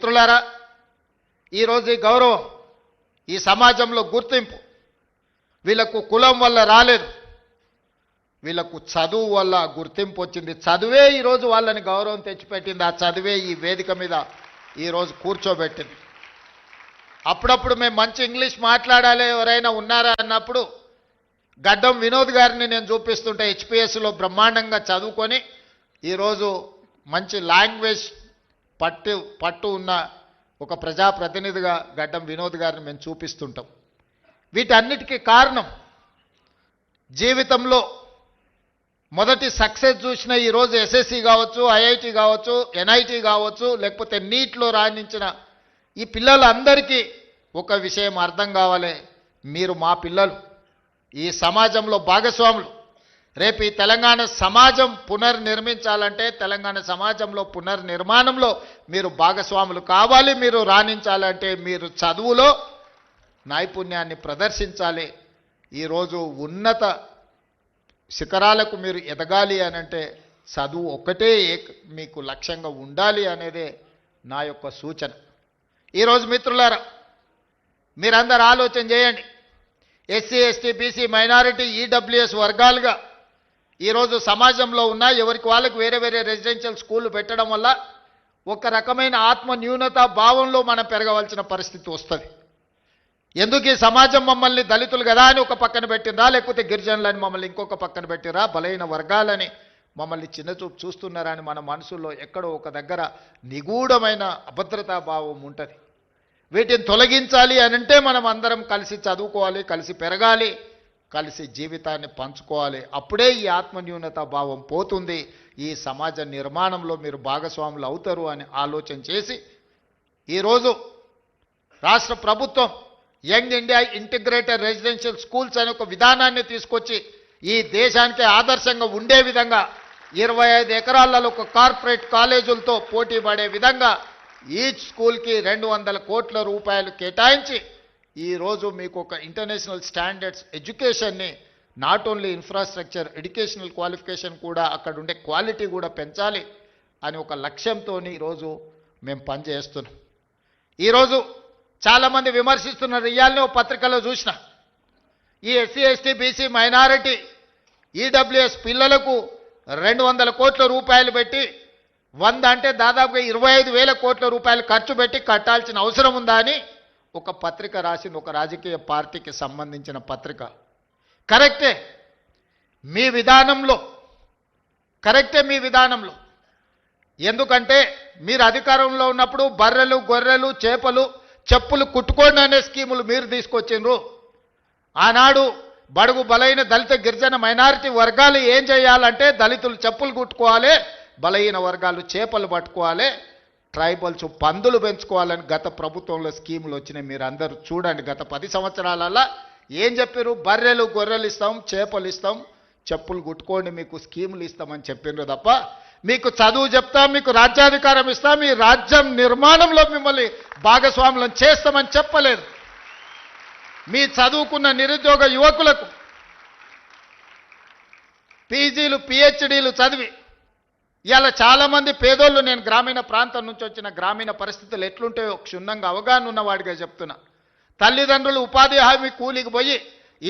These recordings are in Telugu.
మిత్రులారా, ఈరోజు ఈ గౌరవం, ఈ సమాజంలో గుర్తింపు వీళ్ళకు కులం వల్ల రాలేదు, వీళ్ళకు చదువు వల్ల గుర్తింపు వచ్చింది. చదువే ఈరోజు వాళ్ళని గౌరవం తెచ్చిపెట్టింది. ఆ చదువే ఈ వేదిక మీద ఈరోజు కూర్చోబెట్టింది. అప్పుడప్పుడు మేము మంచి ఇంగ్లీష్ మాట్లాడాలి ఎవరైనా ఉన్నారా అన్నప్పుడు గడ్డం వినోద్ గారిని నేను చూపిస్తుంటే హెచ్పిఎస్లో బ్రహ్మాండంగా చదువుకొని ఈరోజు మంచి లాంగ్వేజ్ పట్టు ఉన్న ఒక ప్రజాప్రతినిధిగా గడ్డం వినోద్ గారిని మేము చూపిస్తుంటాం. వీటన్నిటికీ కారణం జీవితంలో మొదటి సక్సెస్ చూసిన ఈరోజు ఎస్ఎస్సి కావచ్చు, ఐఐటి కావచ్చు, ఎన్ఐటి కావచ్చు, లేకపోతే నీట్లో రాణించిన ఈ పిల్లలందరికీ ఒక విషయం అర్థం కావాలి, మీరు మా పిల్లలు, ఈ సమాజంలో భాగస్వాములు. రేపు ఈ తెలంగాణ సమాజం పునర్నిర్మించాలంటే, తెలంగాణ సమాజంలో పునర్నిర్మాణంలో మీరు భాగస్వాములు కావాలి. మీరు రాణించాలంటే మీరు చదువులో నైపుణ్యాన్ని ప్రదర్శించాలి. ఈరోజు ఉన్నత శిఖరాలకు మీరు ఎదగాలి అనంటే చదువు ఒక్కటే మీకు లక్ష్యంగా ఉండాలి అనేదే నా యొక్క సూచన. ఈరోజు మిత్రులారా, మీరందరూ ఆలోచన చేయండి. SC, ST, BC, minority, EWS వర్గాలుగా ఈరోజు సమాజంలో ఉన్న ఎవరికి వాళ్ళకి వేరే వేరే రెసిడెన్షియల్ స్కూళ్ళు పెట్టడం వల్ల ఒక రకమైన ఆత్మ న్యూనత భావంలో మనం పెరగవలసిన పరిస్థితి వస్తుంది. ఎందుకు ఈ సమాజం మమ్మల్ని దళితులు కదా అని ఒక పక్కన పెట్టినరా, లేకపోతే గిరిజనులని మమ్మల్ని ఇంకొక పక్కన పెట్టిరా, బలైన వర్గాలని మమ్మల్ని చిన్నచూపు చూస్తున్నారా అని మన మనసులో ఎక్కడో ఒక దగ్గర నిగూఢమైన అభద్రతా భావం ఉంటుంది. వీటిని తొలగించాలి అనంటే మనం అందరం కలిసి చదువుకోవాలి, కలిసి పెరగాలి, కలిసి జీవితాన్ని పంచుకోవాలి. అప్పుడే ఈ ఆత్మన్యూనత భావం పోతుంది. ఈ సమాజ నిర్మాణంలో మీరు భాగస్వాములు అవుతారు అని ఆలోచన చేసి ఈరోజు రాష్ట్ర ప్రభుత్వం young India integrated residential schools అనే ఒక విధానాన్ని తీసుకొచ్చి ఈ దేశానికి ఆదర్శంగా ఉండే విధంగా 25 ఎకరాలలో ఒక కార్పొరేట్ కాలేజీలతో పోటీ పడే విధంగా ఈచ్ స్కూల్కి 200 కోట్ల రూపాయలు కేటాయించి ఈరోజు మీకు ఒక ఇంటర్నేషనల్ స్టాండర్డ్స్ ఎడ్యుకేషన్ని, not only infrastructure, educational qualification కూడా, అక్కడ ఉండే క్వాలిటీ కూడా పెంచాలి అని ఒక లక్ష్యంతో ఈరోజు మేము పనిచేస్తున్నాం. ఈరోజు చాలామంది విమర్శిస్తున్నారు. ఇవాళనే ఒక పత్రికలో చూసిన, ఈ SC, ST, BC, minority, EWS పిల్లలకు 200 కోట్ల రూపాయలు పెట్టి 100 అంటే దాదాపుగా 25,000 కోట్ల రూపాయలు ఖర్చు పెట్టి కట్టాల్సిన అవసరం ఉందా అని ఒక పత్రిక రాసింది, ఒక రాజకీయ పార్టీకి సంబంధించిన పత్రిక. కరెక్టే మీ విధానంలో, ఎందుకంటే మీరు అధికారంలో ఉన్నప్పుడు బర్రెలు, గొర్రెలు, చేపలు, చెప్పులు కుట్టుకోండి అనే స్కీములు మీరు తీసుకొచ్చిండ్రు. ఆనాడు బడుగు బలైన దళిత గిరిజన మైనారిటీ వర్గాలు ఏం చేయాలంటే దళితులు చెప్పులు కుట్టుకోవాలి, బలహీన వర్గాలు చేపలు పట్టుకోవాలి, ట్రైబల్స్ పందులు పెంచుకోవాలని గత ప్రభుత్వంలో స్కీములు వచ్చినాయి. మీరు అందరూ చూడండి, గత 10 సంవత్సరాలలో ఏం చెప్పారు? బర్రెలు, గొర్రెలు ఇస్తాం, చేపలు ఇస్తాం, చెప్పులు కుట్టుకోండి, మీకు స్కీములు ఇస్తామని చెప్పిండ్రు తప్ప మీకు చదువు చెప్తాం, మీకు రాజ్యాధికారం ఇస్తాం, మీ రాజ్యం నిర్మాణంలో మిమ్మల్ని భాగస్వాములను చేస్తామని చెప్పలేదు. మీ చదువుకున్న నిరుద్యోగ యువకులకు పీజీలు, పిహెచ్డీలు చదివి ఇవాళ చాలామంది పేదోళ్ళు, నేను గ్రామీణ ప్రాంతం నుంచి వచ్చిన, గ్రామీణ పరిస్థితులు ఎట్లుంటాయో క్షుణ్ణంగా అవగాహన ఉన్నవాడిగా చెప్తున్నా. తల్లిదండ్రులు ఉపాధి హామీ కూలికి పోయి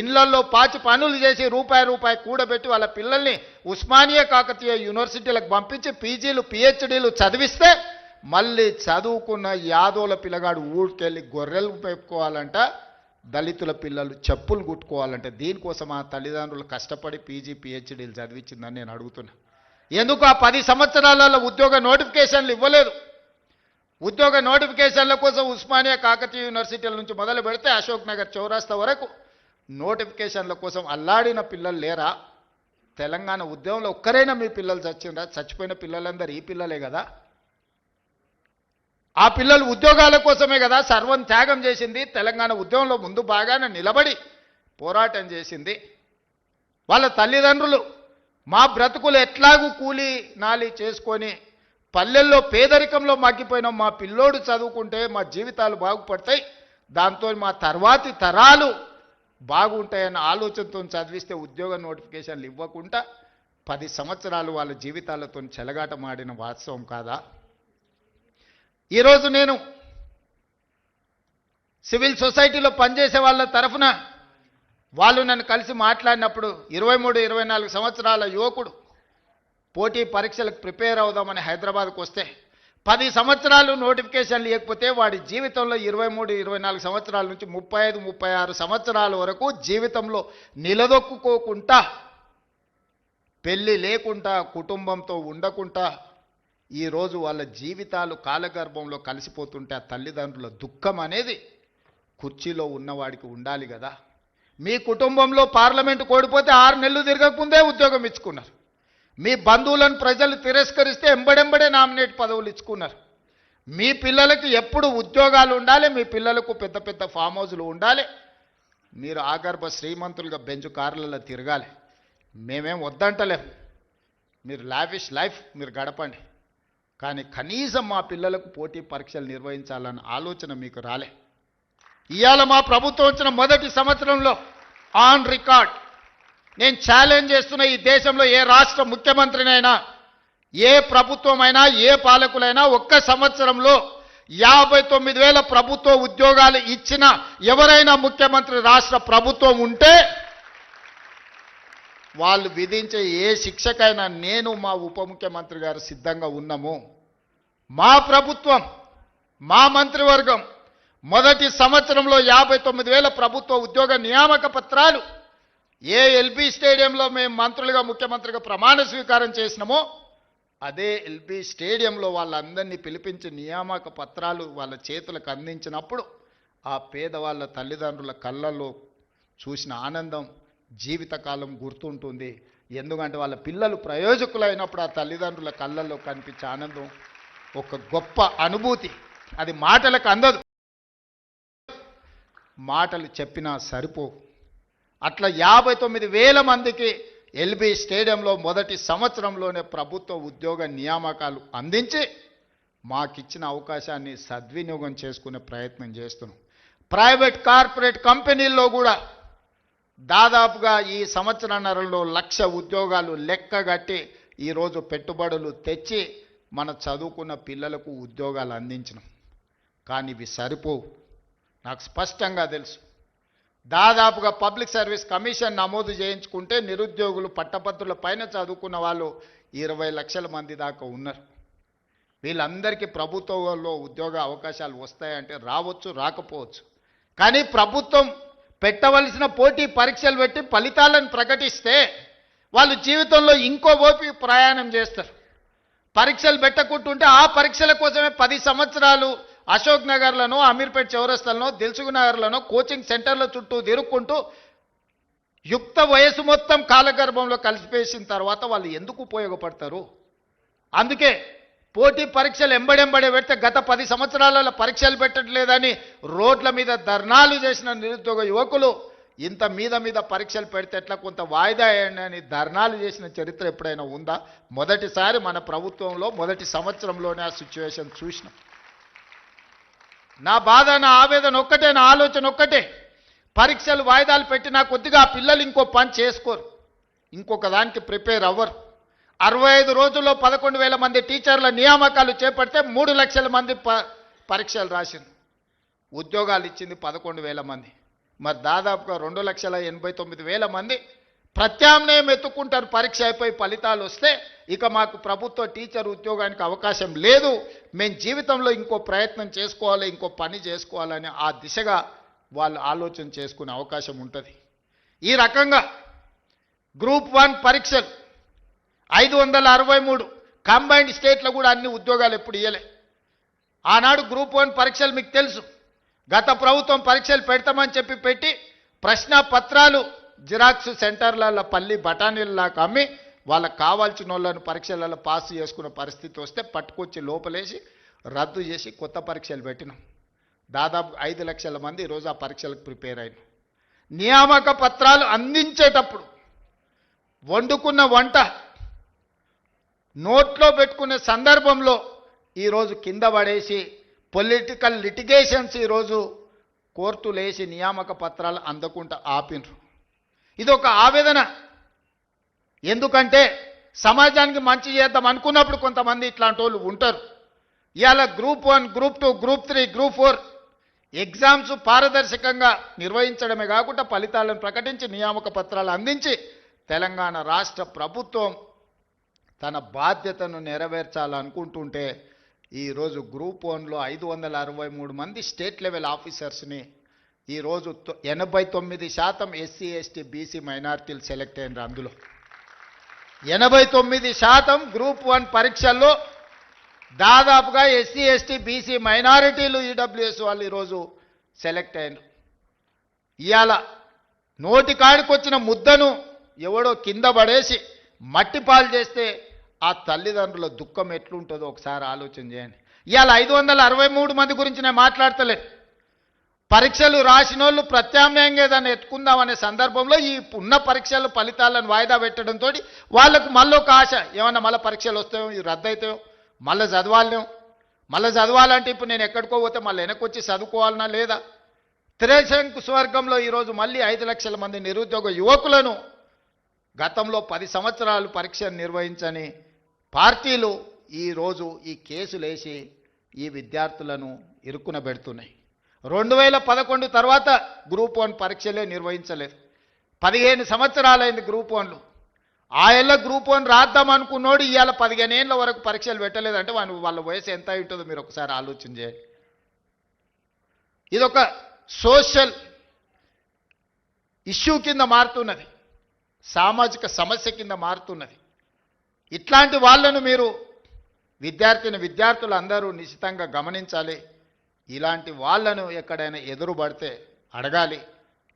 ఇళ్లల్లో పాచి పనులు చేసి రూపాయి కూడబెట్టి వాళ్ళ పిల్లల్ని ఉస్మానియా కాకతీయ యూనివర్సిటీలకు పంపించి పీజీలు, పిహెచ్డీలు చదివిస్తే మళ్ళీ చదువుకున్న యాదోల పిల్లగాడు ఊరికెళ్ళి గొర్రెలు పెట్టుకోవాలంట, దళితుల పిల్లలు చెప్పులు కుట్టుకోవాలంటే దీనికోసం ఆ తల్లిదండ్రులు కష్టపడి పీజీ, పిహెచ్డీలు చదివించిందని నేను అడుగుతున్నా. ఎందుకు ఆ 10 సంవత్సరాలలో ఉద్యోగ నోటిఫికేషన్లు ఇవ్వలేదు? ఉద్యోగ నోటిఫికేషన్ల కోసం ఉస్మానియా కాకతీయ యూనివర్సిటీల నుంచి మొదలు పెడితే అశోక్ నగర్ చౌరాస్తా వరకు నోటిఫికేషన్ల కోసం అల్లాడిన పిల్లలు లేరా? తెలంగాణ ఉద్యమంలో ఒక్కరైనా మీ పిల్లలు చచ్చిండ్రా? చచ్చిపోయిన పిల్లలందరూ ఈ పిల్లలే కదా. ఆ పిల్లలు ఉద్యోగాల కోసమే కదా సర్వం త్యాగం చేసింది. తెలంగాణ ఉద్యమంలో ముందు బాగానే నిలబడి పోరాటం చేసింది. వాళ్ళ తల్లిదండ్రులు మా బ్రతుకులు ఎట్లాగూ కూలి నాలి చేసుకొని పల్లెల్లో పేదరికంలో మగ్గిపోయినాం, మా పిల్లోడు చదువుకుంటే మా జీవితాలు బాగుపడతాయి, దాంతో మా తర్వాతి తరాలు బాగుంటాయన్న ఆలోచనతో చదివిస్తే ఉద్యోగ నోటిఫికేషన్లు ఇవ్వకుండా 10 సంవత్సరాలు వాళ్ళ జీవితాలతో చెలగాటమాడిన వాస్తవం కాదా? ఈరోజు నేను సివిల్ సొసైటీలో పనిచేసే వాళ్ళ తరఫున వాళ్ళు నన్ను కలిసి మాట్లాడినప్పుడు 23-24 సంవత్సరాల యువకుడు పోటీ పరీక్షలకు ప్రిపేర్ అవుదామని హైదరాబాద్కు వస్తే 10 సంవత్సరాలు నోటిఫికేషన్ లేకపోతే వాడి జీవితంలో 23-24 సంవత్సరాల నుంచి 35-36 సంవత్సరాల వరకు జీవితంలో నిలదొక్కుకోకుండా, పెళ్ళి లేకుండా, కుటుంబంతో ఉండకుండా ఈరోజు వాళ్ళ జీవితాలు కాలగర్భంలో కలిసిపోతుంటే ఆ తల్లిదండ్రుల దుఃఖం అనేది కుర్చీలో ఉన్నవాడికి ఉండాలి కదా. మీ కుటుంబంలో పార్లమెంటు కోడిపోతే 6 నెలలు తిరగకముందే ఉద్యోగం ఇచ్చుకున్నారు. మీ బంధువులను ప్రజలు తిరస్కరిస్తే ఎంబడెంబడే నామినేట్ పదవులు ఇచ్చుకున్నారు. మీ పిల్లలకి ఎప్పుడు ఉద్యోగాలు ఉండాలి, మీ పిల్లలకు పెద్ద పెద్ద ఫామ్ హౌజులు ఉండాలి, మీరు ఆగర్భ శ్రీమంతులుగా బెంచ్ కార్లలో తిరగాలి. మేమేం వద్దంటలేం, మీరు లావిష్ లైఫ్ మీరు గడపండి, కానీ కనీసం మా పిల్లలకు పోటీ పరీక్షలు నిర్వహించాలన్న ఆలోచన మీకు రాలే. ఇవాళ మా ప్రభుత్వం వచ్చిన మొదటి సంవత్సరంలో ఆన్ రికార్డ్ నేను ఛాలెంజ్ చేస్తున్న, ఈ దేశంలో ఏ రాష్ట్ర ముఖ్యమంత్రినైనా, ఏ ప్రభుత్వమైనా, ఏ పాలకులైనా ఒక్క సంవత్సరంలో 59,000 ప్రభుత్వ ఉద్యోగాలు ఇచ్చిన ఎవరైనా ముఖ్యమంత్రి రాష్ట్ర ప్రభుత్వం ఉంటే వాళ్ళు విధించే ఏ శిక్షకైనా నేను మా ఉప ముఖ్యమంత్రి గారు సిద్ధంగా ఉన్నాము. మా ప్రభుత్వం, మా మంత్రివర్గం మొదటి సంవత్సరంలో 59,000 ప్రభుత్వ ఉద్యోగ నియామక పత్రాలు ఏ ఎల్బీ స్టేడియంలో మేము మంత్రులుగా ముఖ్యమంత్రిగా ప్రమాణ స్వీకారం చేసినామో అదే ఎల్బీ స్టేడియంలో వాళ్ళందరినీ పిలిపించి నియామక పత్రాలు వాళ్ళ చేతులకు అందించినప్పుడు ఆ పేదవాళ్ళ తల్లిదండ్రుల కళ్ళల్లో చూసిన ఆనందం జీవితకాలం గుర్తుంటుంది. ఎందుకంటే వాళ్ళ పిల్లలు ప్రయోజకులైనప్పుడు ఆ తల్లిదండ్రుల కళ్ళల్లో కనిపించే ఆనందం ఒక గొప్ప అనుభూతి. అది మాటలకు అందదు, మాటలు చెప్పినా సరిపోవు. అట్లా 59,000 మందికి ఎల్బీ స్టేడియంలో మొదటి సంవత్సరంలోనే ప్రభుత్వ ఉద్యోగ నియామకాలు అందించి మాకిచ్చిన అవకాశాన్ని సద్వినియోగం చేసుకునే ప్రయత్నం చేస్తున్నాం. ప్రైవేట్ కార్పొరేట్ కంపెనీల్లో కూడా దాదాపుగా ఈ సంవత్సరన్నరలో 1,00,000 ఉద్యోగాలు లెక్కగట్టి ఈరోజు పెట్టుబడులు తెచ్చి మన చదువుకున్న పిల్లలకు ఉద్యోగాలు అందించినాం. కానీ ఇవి సరిపోవు, నాకు స్పష్టంగా తెలుసు. దాదాపుగా పబ్లిక్ సర్వీస్ కమిషన్ నమోదు చేయించుకుంటే నిరుద్యోగులు పట్టభద్రుల పైన చదువుకున్న వాళ్ళు 20 లక్షల మంది దాకా ఉన్నారు. వీళ్ళందరికీ ప్రభుత్వంలో ఉద్యోగ అవకాశాలు వస్తాయంటే రావచ్చు, రాకపోవచ్చు. కానీ ప్రభుత్వం పెట్టవలసిన పోటీ పరీక్షలు పెట్టి ఫలితాలను ప్రకటిస్తే వాళ్ళు జీవితంలో ఇంకో ఓపి ప్రయాణం చేస్తారు. పరీక్షలు పెట్టకుంటుంటే ఆ పరీక్షల కోసమే 10 సంవత్సరాలు అశోక్ నగర్లను, అమీర్పేట్ చౌరస్తాలను, దిల్సుఖ్ నగర్లను కోచింగ్ సెంటర్ల చుట్టూ తిరుక్కుంటూ యుక్త వయసు మొత్తం కాలగర్భంలో కలిసిపేసిన తర్వాత వాళ్ళు ఎందుకు ఉపయోగపడతారు? అందుకే పోటీ పరీక్షలు ఎంబడెంబడే పెడితే గత 10 సంవత్సరాలలో పరీక్షలు పెట్టట్లేదని రోడ్ల మీద ధర్నాలు చేసిన నిరుద్యోగ యువకులు ఇంత మీద పరీక్షలు పెడితే ఎట్లా, కొంత వాయిదా వేయండి అని ధర్నాలు చేసిన చరిత్ర ఎప్పుడైనా ఉందా? మొదటిసారి మన ప్రభుత్వంలో మొదటి సంవత్సరంలోనే ఆ సిచ్యువేషన్ చూసినాం. నా బాధ, నా ఆవేదన ఒక్కటే, నా ఆలోచన ఒక్కటే, పరీక్షలు వాయిదాలు పెట్టినా కొద్దిగా ఆ పిల్లలు ఇంకో పని చేసుకోరు, ఇంకొక దానికి ప్రిపేర్ అవ్వరు. 65 రోజుల్లో 11,000 మంది టీచర్ల నియామకాలు చేపడితే 3 లక్షల మంది పరీక్షలు రాసింది, ఉద్యోగాలు ఇచ్చింది 11,000 మంది. మరి దాదాపుగా 2,89,000 మంది ప్రత్యామ్నాయం ఎత్తుకుంటారు. పరీక్ష అయిపోయి ఫలితాలు వస్తే ఇక మాకు ప్రభుత్వ టీచర్ ఉద్యోగానికి అవకాశం లేదు, మేము జీవితంలో ఇంకో ప్రయత్నం చేసుకోవాలి, ఇంకో పని చేసుకోవాలని ఆ దిశగా వాళ్ళు ఆలోచన చేసుకునే అవకాశం ఉంటుంది. ఈ రకంగా గ్రూప్ 1 పరీక్షలు 563 కంబైన్డ్ స్టేట్లో కూడా అన్ని ఉద్యోగాలు ఎప్పుడు ఇవ్వలే. ఆనాడు గ్రూప్ 1 పరీక్షలు మీకు తెలుసు, గత ప్రభుత్వం పరీక్షలు పెడతామని చెప్పి పెట్టి ప్రశ్న పత్రాలు జిరాక్స్ సెంటర్లలో పల్లి బఠానీలలాగా అమ్మి వాళ్ళకు కావాల్సిన వాళ్ళను పరీక్షలలో పాస్ చేసుకున్న పరిస్థితి వస్తే పట్టుకొచ్చి లోపలేసి రద్దు చేసి కొత్త పరీక్షలు పెట్టినాం. దాదాపు 5 లక్షల మంది ఈరోజు ఆ పరీక్షలకు ప్రిపేర్ అయిన. నియామక పత్రాలు అందించేటప్పుడు వండుకున్న వంట నోట్లో పెట్టుకునే సందర్భంలో ఈరోజు కింద పడేసి పొలిటికల్ లిటిగేషన్స్ ఈరోజు కోర్టులు వేసి నియామక పత్రాలు అందకుండా ఆపినరు. ఇది ఒక ఆవేదన. ఎందుకంటే సమాజానికి మంచి చేద్దాం అనుకున్నప్పుడు కొంతమంది ఇట్లాంటి వాళ్ళు ఉంటారు. ఇవాళ group 1, group 2, group 3, group 4 exams పారదర్శకంగా నిర్వహించడమే కాకుండా ఫలితాలను ప్రకటించి నియామక పత్రాలు అందించి తెలంగాణ రాష్ట్ర ప్రభుత్వం తన బాధ్యతను నెరవేర్చాలనుకుంటుంటే ఈరోజు గ్రూప్ 1లో 563 మంది స్టేట్ లెవెల్ ఆఫీసర్స్ని ఈరోజు 89% ఎస్సీ ఎస్టీ బీసీ మైనారిటీలు సెలెక్ట్ అయినారు. అందులో 89% గ్రూప్ 1 పరీక్షల్లో దాదాపుగా ఎస్సీ ఎస్టీ బీసీ మైనారిటీలు ఈడబ్ల్యూఎస్ వాళ్ళు ఈరోజు సెలెక్ట్ అయినారు. ఇవాళ నోటి కాడికొచ్చిన ముద్దను ఎవడో కింద పడేసి మట్టిపాలు చేస్తే ఆ తల్లిదండ్రుల దుఃఖం ఎట్లుంటుందో ఒకసారి ఆలోచన చేయండి. ఇవాళ 563 మంది గురించి నేను మాట్లాడతలేను. పరీక్షలు రాసిన వాళ్ళు ప్రత్యామ్నాయంగా ఏదైనా ఎత్తుకుందామనే సందర్భంలో ఈ ఉన్న పరీక్షల ఫలితాలను వాయిదా పెట్టడంతో వాళ్ళకు మళ్ళీ ఒక ఆశ, ఏమన్నా మళ్ళీ పరీక్షలు వస్తాయో, ఇవి రద్దు అవుతాయో, మళ్ళీ చదవాలేం, మళ్ళీ చదవాలంటే ఇప్పుడు నేను ఎక్కడికో పోతే మళ్ళీ వెనక్కి వచ్చి చదువుకోవాలన్నా లేదా? త్రిశంకు స్వర్గంలో ఈరోజు మళ్ళీ 5 లక్షల మంది నిరుద్యోగ యువకులను గతంలో 10 సంవత్సరాలు పరీక్షను నిర్వహించని పార్టీలు ఈరోజు ఈ కేసులు వేసి ఈ విద్యార్థులను ఇరుక్కున పెడుతున్నాయి. 2011 తర్వాత గ్రూప్ 1 పరీక్షలే నిర్వహించలేదు. 15 సంవత్సరాలైంది గ్రూప్ 1లో. ఆ ఏళ్ళ గ్రూప్ 1 రాద్దాం అనుకున్నోడు ఇవాళ 15 ఏళ్ళ వరకు పరీక్షలు పెట్టలేదంటే వాళ్ళ వయసు ఎంత ఉంటుందో మీరు ఒకసారి ఆలోచన చేయండి. ఇదొక సోషల్ ఇష్యూ కింద మారుతున్నది, సామాజిక సమస్య కింద మారుతున్నది. ఇట్లాంటి వాళ్ళను మీరు విద్యార్థులు అందరూ నిశ్చితంగా గమనించాలి. ఇలాంటి వాళ్ళను ఎక్కడైనా ఎదురుపడితే అడగాలి,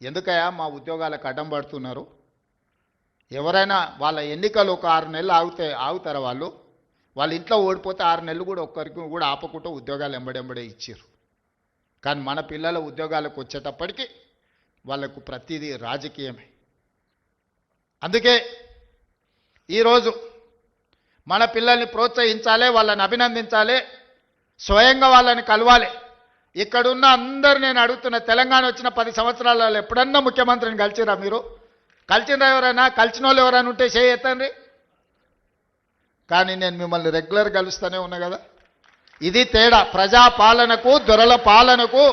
ఎందుకయ్యా మా ఉద్యోగాలకు అడ్డం పడుతున్నారు? ఎవరైనా వాళ్ళ ఎన్నికలు ఒక 6 నెలలు ఆగుతారా? వాళ్ళ ఇంట్లో ఓడిపోతే 6 నెలలు కూడా ఒక్కరికి కూడా ఆపకుండా ఉద్యోగాలు ఎంబడెంబడే ఇచ్చారు. కానీ మన పిల్లల ఉద్యోగాలకు వచ్చేటప్పటికి వాళ్ళకు ప్రతిదీ రాజకీయమే. అందుకే ఈరోజు మన పిల్లల్ని ప్రోత్సహించాలి, వాళ్ళని అభినందించాలి, స్వయంగా వాళ్ళని కలవాలి. ఇక్కడున్న అందరు నేను అడుగుతున్న, తెలంగాణ వచ్చిన 10 సంవత్సరాలలో ఎప్పుడన్నా ముఖ్యమంత్రిని కలిసిరా? మీరు కలిసిరా? ఎవరైనా కలిసిన వాళ్ళు ఎవరైనా ఉంటే చేయొద్దండి. కానీ నేను మిమ్మల్ని రెగ్యులర్ కలుస్తూనే ఉన్నా కదా. ఇది తేడా. ప్రజాపాలనకు దొరల పాలనకు.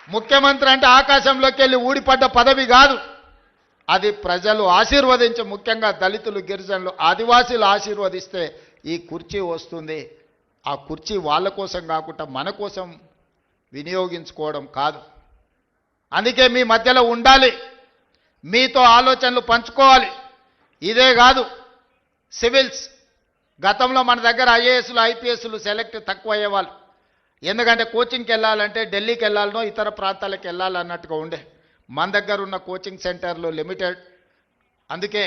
ముఖ్యమంత్రి అంటే ఆకాశంలోకి వెళ్ళి ఊడిపడ్డ పదవి కాదు, అది ప్రజలు ఆశీర్వదించి, ముఖ్యంగా దళితులు, గిరిజనులు, ఆదివాసీలు ఆశీర్వదిస్తే ఈ కుర్చీ వస్తుంది. ఆ కుర్చీ వాళ్ళ కోసం కాకుండా మన కోసం వినియోగించుకోవడం కాదు. అందుకే మీ మధ్యలో ఉండాలి, మీతో ఆలోచనలు పంచుకోవాలి. ఇదే కాదు, సివిల్స్ గతంలో మన దగ్గర ఐఏఎస్లు ఐపీఎస్లు సెలెక్ట్ తక్కువ అయ్యేవాళ్ళు. ఎందుకంటే కోచింగ్కి వెళ్ళాలంటే ఢిల్లీకి వెళ్ళాలనో ఇతర ప్రాంతాలకు వెళ్ళాలన్నట్టుగా ఉండే. మన దగ్గర ఉన్న కోచింగ్ సెంటర్లు లిమిటెడ్. అందుకే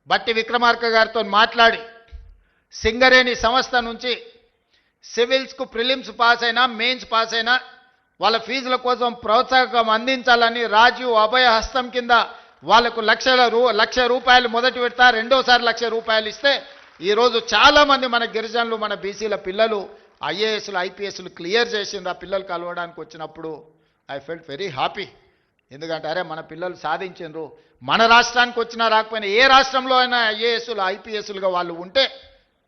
బట్టి విక్రమార్క గారితో మాట్లాడి సింగరేణి సంస్థ నుంచి సివిల్స్కు ప్రిలిమ్స్ పాస్ అయినా మెయిన్స్ పాస్ అయినా వాళ్ళ ఫీజుల కోసం ప్రోత్సాహకం అందించాలని రాజీవ్ అభయ హస్తం కింద వాళ్ళకు లక్ష రూపాయలు మొదటి విడత, రెండోసారి ₹1,00,000 ఇస్తే ఈరోజు చాలామంది మన గిరిజనులు, మన బీసీల పిల్లలు ఐఏఎస్లు ఐపీఎస్లు క్లియర్ చేసిండ్రు. ఆ పిల్లలు కలవడానికి వచ్చినప్పుడు ఐ ఫెల్ట్ వెరీ హ్యాపీ. ఎందుకంటే అరే మన పిల్లలు సాధించిండ్రు. మన రాష్ట్రానికి వచ్చినా రాకపోయినా ఏ రాష్ట్రంలో అయినా ఐఏఎస్లు ఐపీఎస్లుగా వాళ్ళు ఉంటే,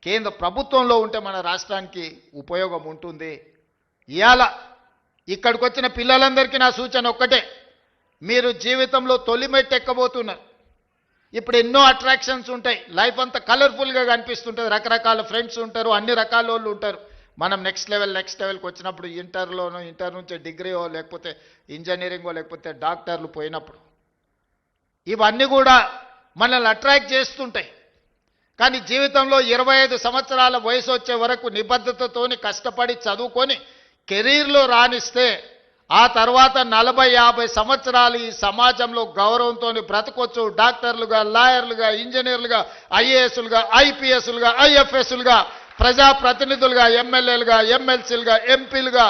కేంద్ర ప్రభుత్వంలో ఉంటే మన రాష్ట్రానికి ఉపయోగం ఉంటుంది. ఇవాళ ఇక్కడికి వచ్చిన పిల్లలందరికీ నా సూచన ఒక్కటే, మీరు జీవితంలో తొలి మెట్టు ఎక్కబోతున్నారు. ఇప్పుడు ఎన్నో అట్రాక్షన్స్ ఉంటాయి, లైఫ్ అంతా కలర్ఫుల్గా కనిపిస్తుంటుంది, రకరకాల ఫ్రెండ్స్ ఉంటారు, అన్ని రకాల వాళ్ళు ఉంటారు. మనం నెక్స్ట్ లెవెల్కి వచ్చినప్పుడు ఇంటర్ నుంచి డిగ్రీయో లేకపోతే ఇంజనీరింగో లేకపోతే డాక్టర్లు పోయినప్పుడు ఇవన్నీ కూడా మనల్ని అట్రాక్ట్ చేస్తుంటాయి. కానీ జీవితంలో 25 సంవత్సరాల వయసు వచ్చే వరకు నిబద్ధతతోని కష్టపడి చదువుకొని కెరీర్లో రాణిస్తే ఆ తర్వాత 40-50 సంవత్సరాలు ఈ సమాజంలో గౌరవంతో బ్రతకొచ్చు. డాక్టర్లుగా, లాయర్లుగా, ఇంజనీర్లుగా, ఐఏఎస్లుగా, ఐపీఎస్లుగా, ఐఎఫ్ఎస్లుగా, ప్రజాప్రతినిధులుగా, ఎమ్మెల్యేలుగా, ఎమ్మెల్సీలుగా, ఎంపీలుగా,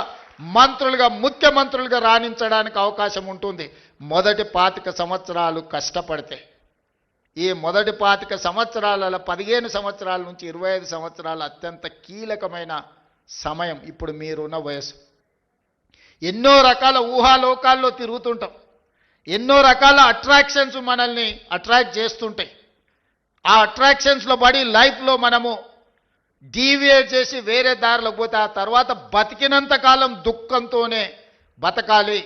మంత్రులుగా, ముఖ్యమంత్రులుగా రాణించడానికి అవకాశం ఉంటుంది మొదటి 25 సంవత్సరాలు కష్టపడితే. ఈ మొదటి 25 సంవత్సరాలలో 15 సంవత్సరాల నుంచి 25 సంవత్సరాలు అత్యంత కీలకమైన సమయం. ఇప్పుడు మీరున్న వయసు. ఎన్నో రకాల ఊహాలోకాల్లో తిరుగుతుంటాం, ఎన్నో రకాల అట్రాక్షన్స్ మనల్ని అట్రాక్ట్ చేస్తుంటాయి. ఆ అట్రాక్షన్స్లో పడి లైఫ్లో మనము డీవియేట్ చేసి వేరే దారిలోకి పోతే ఆ తర్వాత బతికినంత కాలం దుఃఖంతోనే బతకాలి.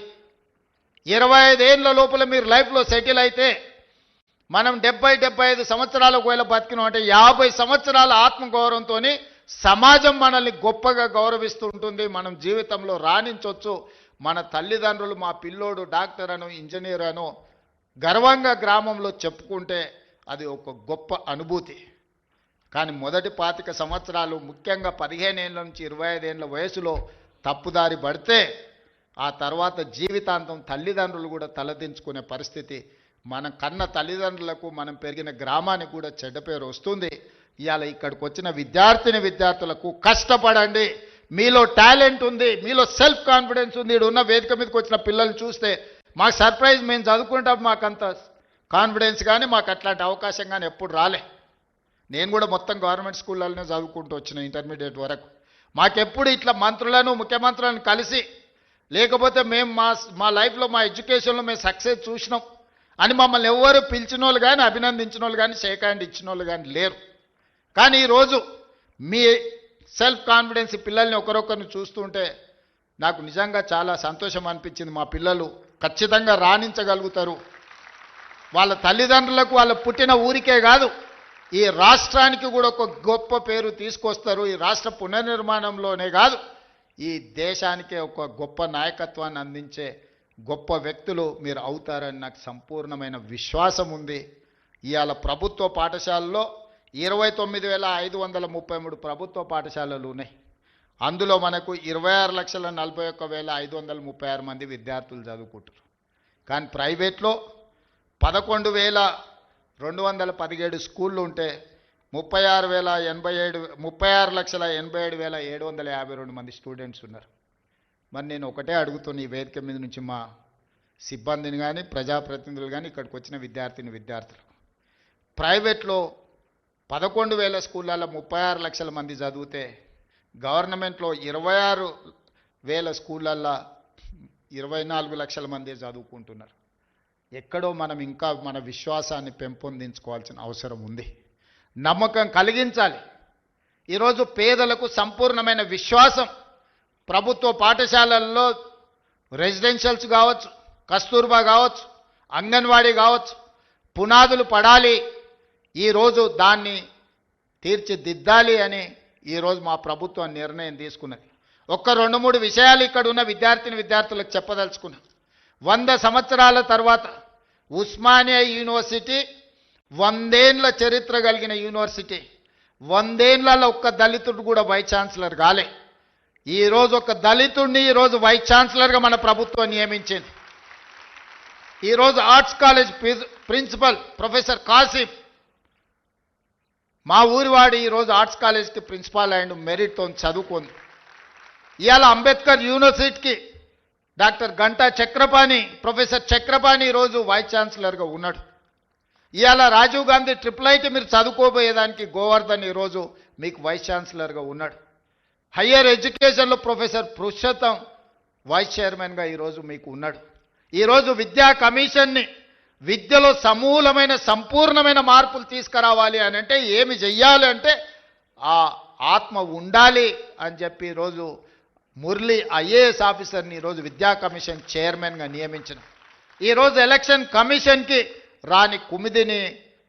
25 ఏళ్ళ లోపల మీరు లైఫ్లో సెటిల్ అయితే మనం 70-75 సంవత్సరాలు ఒకవేళ బతికినాం అంటే 50 సంవత్సరాల ఆత్మగౌరవంతో సమాజం మనల్ని గొప్పగా గౌరవిస్తూ ఉంటుంది. మనం జీవితంలో రాణించవచ్చు. మన తల్లిదండ్రులు మా పిల్లోడు డాక్టర్ అను ఇంజనీర్ అను గర్వంగా గ్రామంలో చెప్పుకుంటే అది ఒక గొప్ప అనుభూతి. కానీ మొదటి 25 సంవత్సరాలు ముఖ్యంగా 15 ఏళ్ళ నుంచి 25 ఏళ్ళ వయసులో తప్పుదారి పడితే ఆ తర్వాత జీవితాంతం తల్లిదండ్రులు కూడా తలదించుకునే పరిస్థితి, మన కన్న తల్లిదండ్రులకు మనం పెరిగిన గ్రామానికి కూడా చెడ్డ పేరు వస్తుంది. ఇవాళ ఇక్కడికి వచ్చిన విద్యార్థులకు కష్టపడండి. మీలో టాలెంట్ ఉంది, మీలో సెల్ఫ్ కాన్ఫిడెన్స్ ఉంది. ఇక్కడ ఉన్న వేదిక మీదకి వచ్చిన పిల్లల్ని చూస్తే మాకు సర్ప్రైజ్. మేము చదువుకుంటాం, మాకు అంత కాన్ఫిడెన్స్ కానీ మాకు అట్లాంటి అవకాశం కానీ ఎప్పుడు రాలే. నేను కూడా మొత్తం గవర్నమెంట్ స్కూళ్ళలోనే చదువుకుంటూ వచ్చిన ఇంటర్మీడియట్ వరకు. మాకెప్పుడు ఇట్లా మంత్రులను ముఖ్యమంత్రులను కలిసి లేకపోతే మేము మా లైఫ్లో మా ఎడ్యుకేషన్లో మేము సక్సెస్ చూసినాం అని మమ్మల్ని ఎవరు పిలిచిన వాళ్ళు కానీ అభినందించిన వాళ్ళు కానీ షేక్ హ్యాండ్ ఇచ్చిన వాళ్ళు కానీ లేరు. కానీ ఈరోజు మీ సెల్ఫ్ కాన్ఫిడెన్స్ పిల్లల్ని ఒకరొకరిని చూస్తుంటే నాకు నిజంగా చాలా సంతోషం అనిపించింది. మా పిల్లలు ఖచ్చితంగా రాణించగలుగుతారు. వాళ్ళ తల్లిదండ్రులకు వాళ్ళ పుట్టిన ఊరికే కాదు, ఈ రాష్ట్రానికి కూడా ఒక గొప్ప పేరు తీసుకొస్తారు. ఈ రాష్ట్ర పునర్నిర్మాణంలోనే కాదు, ఈ దేశానికే ఒక గొప్ప నాయకత్వాన్ని అందించే గొప్ప వ్యక్తులు మీరు అవుతారని నాకు సంపూర్ణమైన విశ్వాసం ఉంది. ఇవాళ ప్రభుత్వ పాఠశాలలో 29,533 ప్రభుత్వ పాఠశాలలు ఉన్నాయి. అందులో మనకు 26,41,536 మంది విద్యార్థులు చదువుకుంటారు. కానీ ప్రైవేట్లో 11,217 స్కూళ్ళు ఉంటే 36,87,752 మంది స్టూడెంట్స్ ఉన్నారు. మరి నేను ఒకటే అడుగుతున్నా ఈ వేదిక మీద నుంచి మా సిబ్బందిని కానీ ప్రజాప్రతినిధులు కానీ ఇక్కడికి వచ్చిన విద్యార్థులు, ప్రైవేట్లో 11,000 స్కూళ్ళల్లో 36 లక్షల మంది చదివితే గవర్నమెంట్లో 26,000 స్కూళ్ళల్లో 24 లక్షల మంది చదువుకుంటున్నారు. ఎక్కడో మనం ఇంకా మన విశ్వాసాన్ని పెంపొందించుకోవాల్సిన అవసరం ఉంది. నమ్మకం కలిగించాలి. ఈరోజు పేదలకు సంపూర్ణమైన విశ్వాసం ప్రభుత్వ పాఠశాలల్లో రెసిడెన్షియల్స్ కావచ్చు, కస్తూర్బా కావచ్చు, అంగన్వాడీ కావచ్చు, పునాదులు పడాలి. ఈరోజు దాన్ని తీర్చిదిద్దాలి అని ఈరోజు మా ప్రభుత్వం నిర్ణయం తీసుకున్నది. ఒక్క 2-3 విషయాలు ఇక్కడ ఉన్న విద్యార్థులకు చెప్పదలుచుకున్నాం. 100 సంవత్సరాల తర్వాత ఉస్మానియా యూనివర్సిటీ 100 ఏళ్ల చరిత్ర కలిగిన యూనివర్సిటీ, 100 ఏళ్లలో ఒక్క దళితుడు కూడా వైస్ ఛాన్సలర్ కాలే. ఈరోజు ఒక దళితుడిని ఈరోజు వైస్ ఛాన్సలర్గా మన ప్రభుత్వం నియమించింది. ఈరోజు arts college principal professor Kasif మా ఊరివాడు ఈరోజు ఆర్ట్స్ కాలేజ్కి ప్రిన్సిపాల్ అండ్ మెరిట్తో చదువుకుంది. ఇవాళ అంబేద్కర్ యూనివర్సిటీకి డాక్టర్ గంటా చక్రపాణి, ప్రొఫెసర్ చక్రపాణి ఈరోజు వైస్ ఛాన్సలర్గా ఉన్నాడు. ఇవాళ రాజీవ్ గాంధీ IIIT మీరు చదువుకోబోయేదానికి గోవర్ధన్ ఈరోజు మీకు వైస్ ఛాన్సలర్గా ఉన్నాడు. హయ్యర్ ఎడ్యుకేషన్లో ప్రొఫెసర్ పురుషోత్తం వైస్ చైర్మన్గా ఈరోజు మీకు ఉన్నాడు. ఈరోజు విద్యా కమిషన్ని విద్యలో సమూలమైన సంపూర్ణమైన మార్పులు తీసుకురావాలి అని అంటే ఏమి చెయ్యాలి అంటే ఆ ఆత్మ ఉండాలి అని చెప్పి ఈరోజు మురళి IAS ఆఫీసర్ని ఈరోజు విద్యా కమిషన్ చైర్మన్గా నియమించిన. ఈరోజు ఎలక్షన్ కమిషన్కి రాని కుమిదిని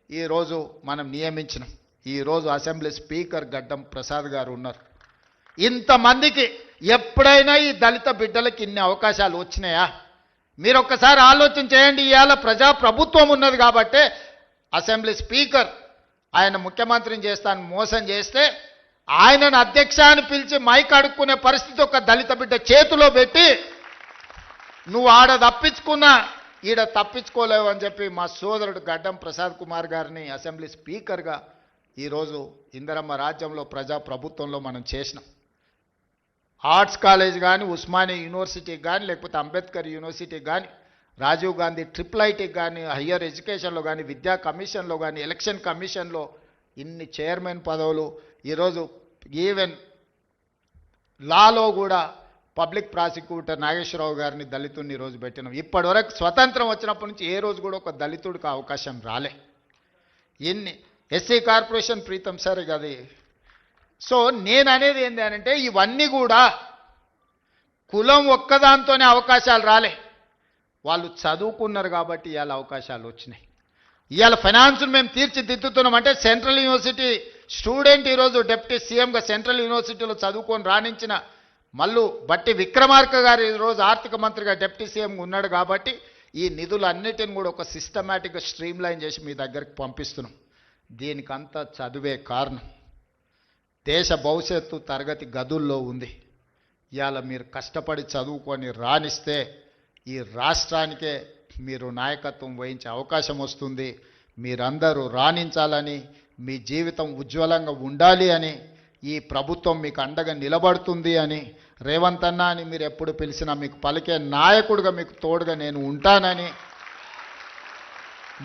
ఈరోజు మనం నియమించినాం. ఈరోజు అసెంబ్లీ స్పీకర్ గడ్డం ప్రసాద్ గారు ఉన్నారు. ఇంతమందికి ఎప్పుడైనా ఈ దళిత బిడ్డలకి ఇన్ని అవకాశాలు వచ్చినాయా? మీరు ఒక్కసారి ఆలోచన చేయండి. ఇవాళ ప్రజాప్రభుత్వం ఉన్నది కాబట్టే అసెంబ్లీ స్పీకర్ ఆయన ముఖ్యమంత్రిని చేస్తాను మోసం చేస్తే ఆయనను అధ్యక్ష అని పిలిచి మైక్ అడుక్కునే పరిస్థితి ఒక దళిత బిడ్డ చేతిలో పెట్టి నువ్వు ఆడ తప్పించుకున్నా ఈడ తప్పించుకోలేవు అని చెప్పి మా సోదరుడు గడ్డం ప్రసాద్ కుమార్ గారిని అసెంబ్లీ స్పీకర్గా ఈరోజు ఇందిరమ్మ రాజ్యంలో ప్రజాప్రభుత్వంలో మనం చేసినాం. ఆర్ట్స్ కాలేజ్ కానీ, ఉస్మానియా యూనివర్సిటీకి కానీ, లేకపోతే అంబేద్కర్ యూనివర్సిటీకి కానీ, రాజీవ్ గాంధీ IIITకి కానీ, హయ్యర్ ఎడ్యుకేషన్లో కానీ, విద్యా కమిషన్లో కానీ, ఎలక్షన్ కమిషన్లో ఇన్ని చైర్మన్ పదవులు. ఈరోజు ఈవెన్ లాలో కూడా పబ్లిక్ ప్రాసిక్యూటర్ నాగేశ్వరరావు గారిని దళితుడిని ఈరోజు పెట్టినాం. ఇప్పటివరకు స్వతంత్రం వచ్చినప్పటి నుంచి ఏ రోజు కూడా ఒక దళితుడికి అవకాశం రాలే. ఎన్ని ఎస్సీ కార్పొరేషన్ ప్రీతం సార్ అది సో నేను అనేది ఏంటి అంటే ఇవన్నీ కూడా కులం ఒక్కదాంతోనే అవకాశాలు రాలే, వాళ్ళు చదువుకున్నారు కాబట్టి ఇవాళ అవకాశాలు వచ్చినాయి. ఇవాళ ఫైనాన్స్ను మేము తీర్చిదిద్దుతున్నాం అంటే సెంట్రల్ యూనివర్సిటీ స్టూడెంట్ ఈరోజు డిప్యూటీ సీఎంగా సెంట్రల్ యూనివర్సిటీలో చదువుకొని రాణించిన మల్లు బట్టి విక్రమార్క గారు ఈరోజు ఆర్థిక మంత్రిగా డిప్యూటీ సీఎంగా ఉన్నాడు కాబట్టి ఈ నిధులన్నిటిని కూడా ఒక సిస్టమేటిక్గా స్ట్రీమ్ లైన్ చేసి మీ దగ్గరికి పంపిస్తున్నాం. దీనికంతా చదువే కారణం. దేశ భవిష్యత్తు తరగతి గదుల్లో ఉంది. ఇవాళ మీరు కష్టపడి చదువుకొని రాణిస్తే ఈ రాష్ట్రానికే మీరు నాయకత్వం వహించే అవకాశం వస్తుంది. మీరందరూ రాణించాలని, మీ జీవితం ఉజ్వలంగా ఉండాలి అని, ఈ ప్రభుత్వం మీకు అండగా నిలబడుతుంది అని, రేవంత్ అన్న అని మీరు ఎప్పుడు పిలిచినా మీకు పలికే నాయకుడిగా మీకు తోడుగా నేను ఉంటానని,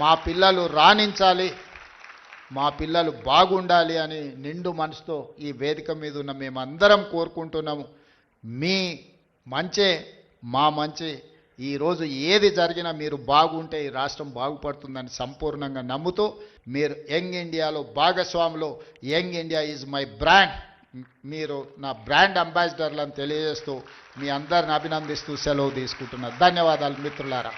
మా పిల్లలు రాణించాలి, మా పిల్లలు బాగుండాలి అని నిండు మనసుతో ఈ వేదిక మీద ఉన్న మేమందరం కోరుకుంటున్నాము. మీ మంచే మా మంచి. ఈరోజు ఏది జరిగినా మీరు బాగుంటే ఈ రాష్ట్రం బాగుపడుతుందని సంపూర్ణంగా నమ్ముతూ మీరు యంగ్ ఇండియాలో భాగస్వాములు. Young India is my brand. మీరు నా బ్రాండ్ అంబాసిడర్లను తెలియజేస్తూ మీ అందరిని అభినందిస్తూ సెలవు తీసుకుంటున్నారు. ధన్యవాదాలు మిత్రులారా.